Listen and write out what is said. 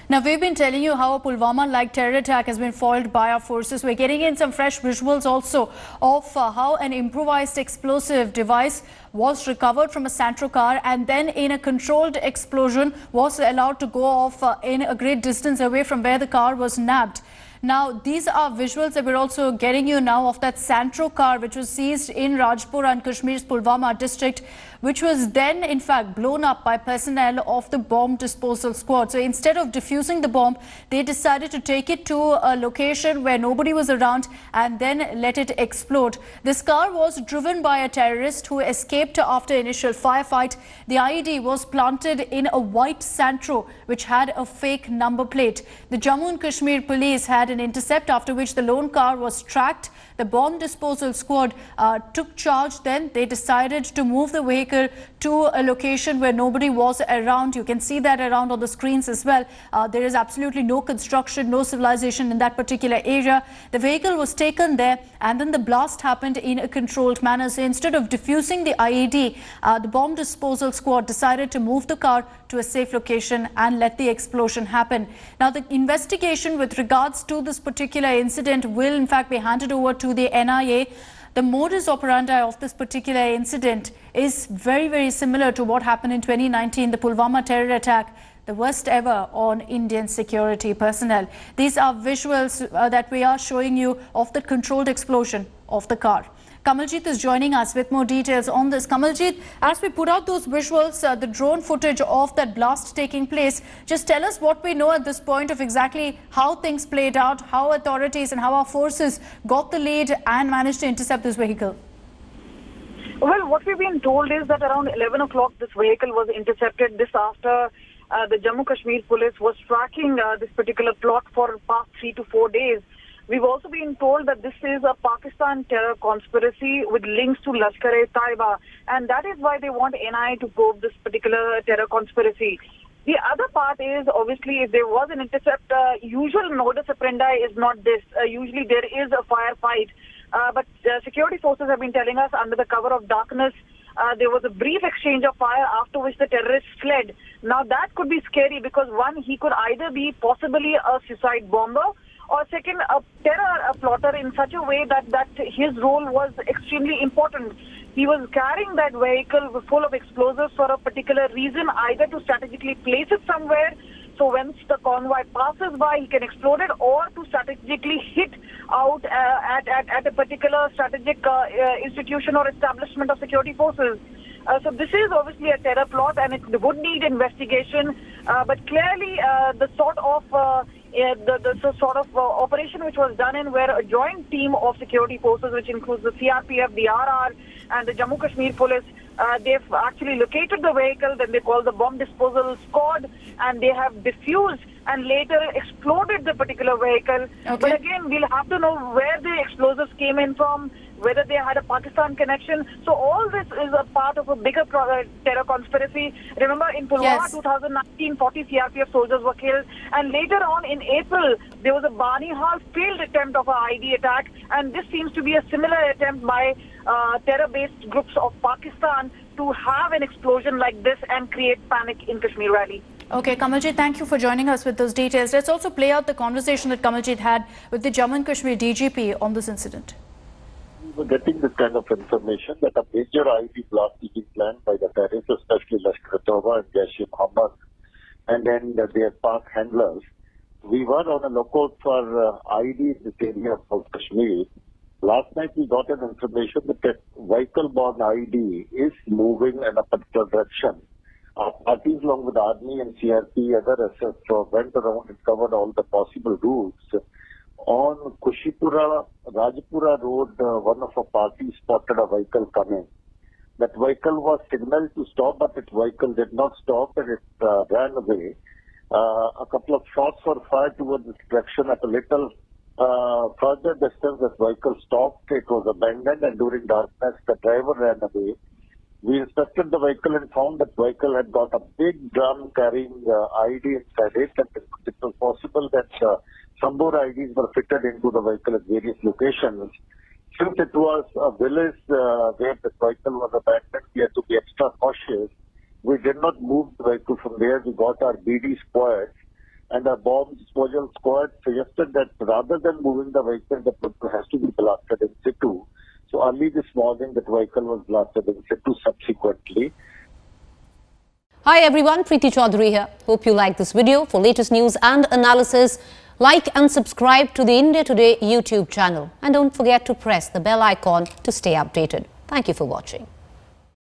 Now, we've been telling you how a Pulwama-like terror attack has been foiled by our forces. We're getting in some fresh visuals also of how an improvised explosive device was recovered from a Santro car and then in a controlled explosion was allowed to go off in a great distance away from where the car was nabbed. Now, these are visuals that we're also getting you now of that Santro car which was seized in Rajpura and Kashmir's Pulwama district, which was then in fact blown up by personnel of the bomb disposal squad. So instead of defusing the bomb, they decided to take it to a location where nobody was around and then let it explode. This car was driven by a terrorist who escaped after initial firefight. The IED was planted in a white Santro which had a fake number plate. The Jammu and Kashmir police had an intercept, after which the lone car was tracked. The bomb disposal squad took charge. Then they decided to move the vehicle to a location where nobody was around. You can see that around on the screens as well. There is absolutely no construction, no civilization in that particular area. The vehicle was taken there and then the blast happened in a controlled manner. So instead of defusing the IED, the bomb disposal squad decided to move the car to a safe location and let the explosion happen. Now, the investigation with regards to this particular incident will in fact be handed over to the NIA. The modus operandi of this particular incident is very similar to what happened in 2019, the Pulwama terror attack, the worst ever on Indian security personnel. These are visuals that we are showing you of the controlled explosion of the car. Kamaljeet is joining us with more details on this. Kamaljeet, as we put out those visuals, the drone footage of that blast taking place, just tell us what we know at this point of exactly how things played out, how authorities and how our forces got the lead and managed to intercept this vehicle. Well, what we've been told is that around 11 o'clock this vehicle was intercepted. This after the Jammu Kashmir police was tracking this particular plot for past 3 to 4 days. We've also been told that this is a Pakistan terror conspiracy with links to Lashkar-e-Taiba, and that is why they want NIA to probe this particular terror conspiracy. The other part is, obviously, if there was an intercept, usual modus operandi is not this. Usually there is a firefight, but security forces have been telling us under the cover of darkness, there was a brief exchange of fire after which the terrorists fled. Now that could be scary because one, he could either be possibly a suicide bomber, or second, a terror plotter in such a way that his role was extremely important. He was carrying that vehicle full of explosives for a particular reason, either to strategically place it somewhere, so once the convoy passes by, he can explode it, or to strategically hit out at a particular strategic institution or establishment of security forces. So this is obviously a terror plot and it would need investigation, but clearly the sort of operation which was done in where a joint team of security forces, which includes the CRPF, the RR and the Jammu Kashmir police, they've actually located the vehicle, then they call the bomb disposal squad, and they have defused and later exploded the particular vehicle. Okay. But again, we'll have to know where the explosives came in from, whether they had a Pakistan connection. So all this is a part of a bigger terror conspiracy. Remember, in Pulwama 2019, 40 CRPF soldiers were killed. And later on in April, there was a Banihal failed attempt of an ID attack. And this seems to be a similar attempt by terror-based groups of Pakistan to have an explosion like this and create panic in Kashmir Valley. Okay, Kamaljeet, thank you for joining us with those details. Let's also play out the conversation that Kamaljeet had with the Jammu and Kashmir DGP on this incident. We were getting this kind of information that a major IED blast is being planned by the terrorists, especially Lashkar-e-Taiba and Jaish-e-Mohammed, and then their park handlers. We were on a lookout for IED in this area of South Kashmir. Last night we got an information that a vehicle-borne IED is moving in a particular direction. Our parties along with Army and CRP, other SF, went around and covered all the possible routes. On Kushipura, Rajpura Road, one of our parties spotted a vehicle coming. That vehicle was signaled to stop, but that vehicle did not stop and it ran away. A couple of shots were fired towards this direction. At a little further distance, that vehicle stopped. It was abandoned, and during darkness, the driver ran away. We inspected the vehicle and found that vehicle had got a big drum carrying IED inside it, and it was possible that some more IEDs were fitted into the vehicle at various locations. Since it was a village where the vehicle was abandoned, we had to be extra cautious. We did not move the vehicle from there. We got our BD squads and a bomb disposal squad suggested that rather than moving the vehicle, the vehicle has to be blasted in situ. So early this morning, that vehicle was blasted in situ subsequently. Hi everyone, Preeti Chaudhary here. Hope you like this video. For latest news and analysis, like and subscribe to the India Today YouTube channel. And don't forget to press the bell icon to stay updated. Thank you for watching.